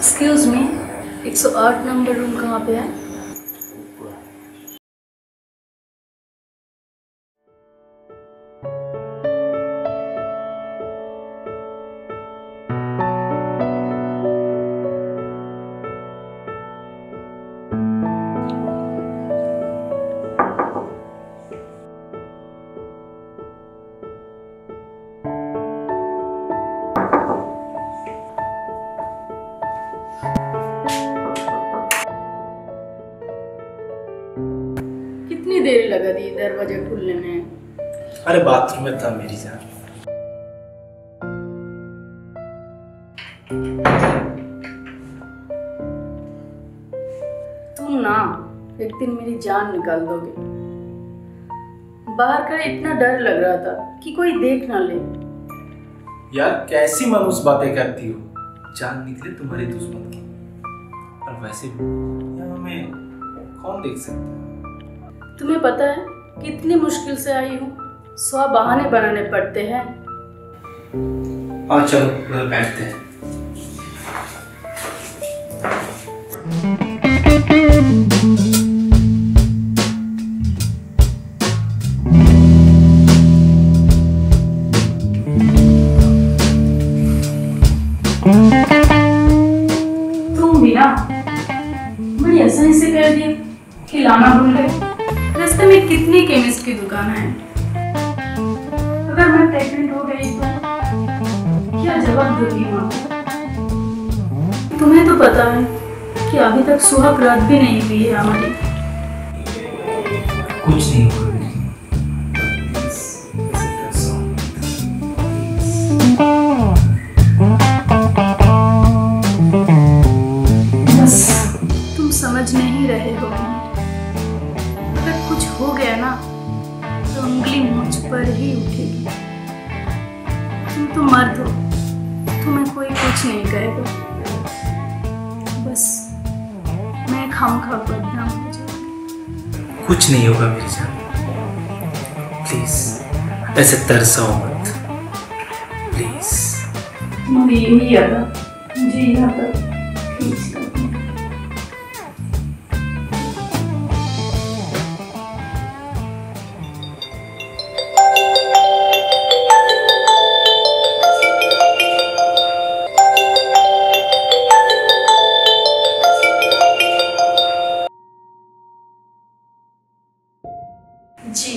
Excuse me, 108 number room कहाँ पे है? कितनी देर लगा दी दरवाजा खुलने में? अरे बाथरूम में था मेरी जान। तुम ना एक दिन मेरी जान निकाल दोगे। बाहर खड़े इतना डर लग रहा था कि कोई देख ना ले। यार कैसी मनुष्य बातें करती हो, जान निकले तुम्हारे दुश्मन की। और वैसे भी यहाँ हमें कौन देख सकता है? तुम्हें पता है कितनी मुश्किल से आई हूँ, 100 बहाने बनाने पड़ते हैं। हाँ चलो उधर बैठते हैं। तुम भी ना बड़ी आसानी से कह दिया कि लाना भूल गए। रास्ते में कितनी केमिस्ट की दुकान है। अगर मैं प्रेग्नेंट हो गई तो क्या जवाब दूंगी माँ? तुम्हें तो पता है कि अभी तक सुहाग रात भी नहीं हुई है हमारी। कुछ नहीं होगा। बस तुम समझ नहीं रहे हो। अगर कुछ हो गया ना तो उंगली मुझ पर ही उठेगी। तुम तो मर्द हो, तुम्हें कोई कुछ नहीं कहेगा। बस मैं खामखा बदनाम हो जाऊंगी। कुछ नहीं होगा मेरी जान, प्लीज ऐसे तरसाओ मत, प्लीज। मुझे यही याद है, मुझे यहाँ पर खींच कर जी।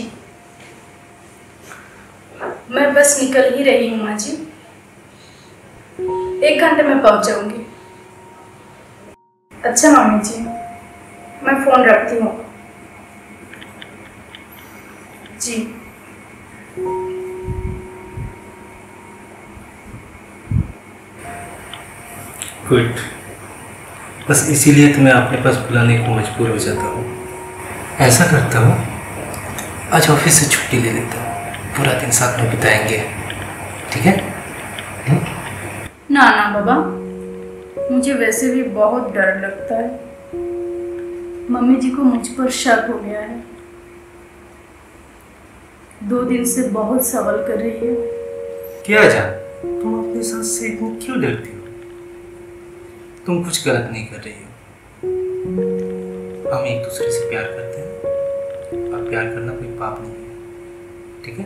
मैं बस निकल ही रही हूँ माँ जी, 1 घंटे में पहुँच जाऊंगी। अच्छा मम्मी जी, मैं फोन रखती हूँ। जी। गुड, बस इसीलिए तुम्हें अपने पास बुलाने को मजबूर हो जाता हूँ। ऐसा करता हूँ, आज ऑफिस से छुट्टी ले लेता हूँ, पूरा दिन साथ में बिताएंगे, ठीक है? ना ना बाबा, मुझे वैसे भी बहुत डर लगता है। मम्मी जी को मुझ पर शक हो गया है। 2 दिन से बहुत सवाल कर रही है। क्या जान, तुम अपने साथ से इतनी क्यों डरती हो? तुम कुछ गलत नहीं कर रही हो। हम एक दूसरे से प्यार करते हैं और प्यार करना कोई पाप नहीं है, ठीक है?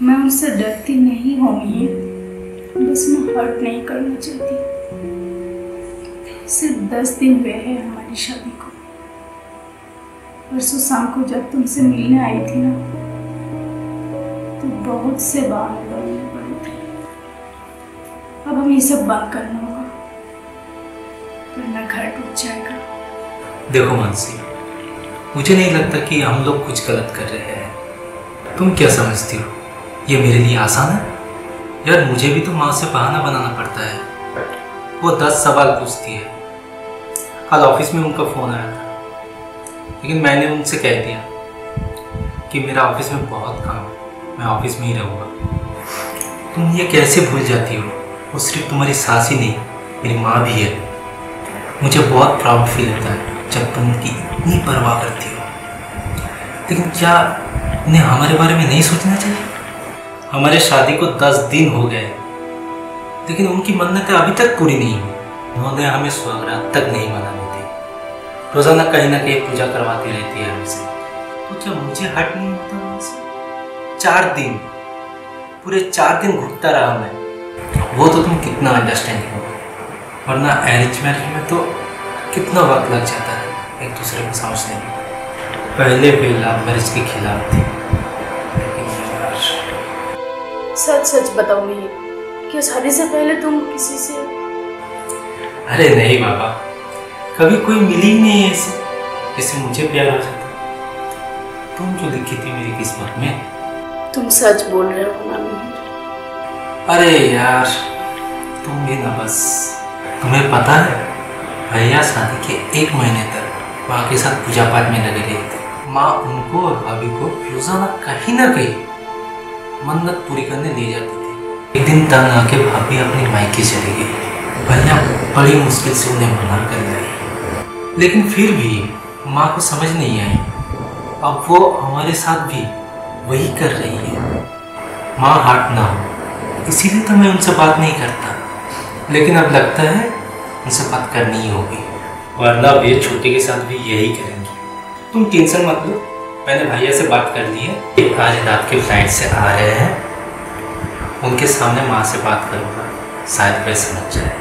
मैं उनसे डरती नहीं होंगी, बस मैं हर्ट नहीं करना चाहती। सिर्फ 10 दिन हुए हैं हमारी शादी को। परसों शाम को जब तुमसे मिलने आई थी ना, तो बहुत से बहाने बनने पड़े थे। अब हम ये सब बंद करना होगा, वरना घर टूट जाएगा। देखो मानसी, मुझे नहीं लगता कि हम लोग कुछ गलत कर रहे हैं। तुम क्या समझती हो, ये मेरे लिए आसान है? यार मुझे भी तो माँ से बहाना बनाना पड़ता है। वो 10 सवाल पूछती है। कल ऑफिस में उनका फ़ोन आया था, लेकिन मैंने उनसे कह दिया कि मेरा ऑफिस में बहुत काम है, मैं ऑफिस में ही रहूँगा। तुम ये कैसे भूल जाती हो? वो सिर्फ तुम्हारी सास ही नहीं, मेरी माँ भी है। मुझे बहुत प्राउड फील होता है जब तुम उनकी इतनी परवाह करती हो। लेकिन क्या उन्हें हमारे बारे में नहीं सोचना चाहिए? हमारे शादी को 10 दिन हो गए, लेकिन उनकी मन्नतें अभी तक पूरी नहीं हुई। उन्होंने हमें स्वरात तक नहीं मनाने दी। रोजाना कहीं ना कहीं पूजा करवाती रहती है हमसे। तो क्या मुझे हट नहीं होता वहां से? 4 दिन, पूरे 4 दिन घुटता रहा मैं। वो तो तुम कितना अंडरस्टैंडिंग हो, वरना अरेंज मैरिज में तो कितना वक्त लग जाता है एक दूसरे को समझने में। पहले भी लव मैरिज के खिलाफ थी, लेकिन यार। सच सच बताओ मिहिर, क्या शादी से पहले तुम किसी से? अरे नहीं बाबा, कभी कोई मिली ही नहीं ऐसे जिससे मुझे प्यार हो जाता। तुम जो लिखी थी मेरी किस्मत में। तुम सच बोल रहे हो ना मिहिर? अरे यार, तुम भी ना बस। तुम्हें पता है, भैया शादी के 1 महीने तक माँ के साथ पूजा पाठ में लगे रहे थे। माँ उनको और भाभी को रोजाना कहीं ना कहीं मन्नत पूरी करने ले जाती थी। एक दिन तंग आके भाभी अपनी मायके चली गई। भैया बड़ी मुश्किल से उन्हें मना कर लाई, लेकिन फिर भी माँ को समझ नहीं आई। अब वो हमारे साथ भी वही कर रही है। माँ हार्ट ना हो, इसीलिए तो मैं उनसे बात नहीं करता। लेकिन अब लगता है उनसे बात करनी ही होगी, वरना वे छोटे के साथ भी यही करेंगे। तुम टेंशन मत लो, मैंने भैया से बात कर ली है। आज रात के फ्लाइट से आ रहे हैं, उनके सामने माँ से बात करूँगा, शायद वे समझ जाए।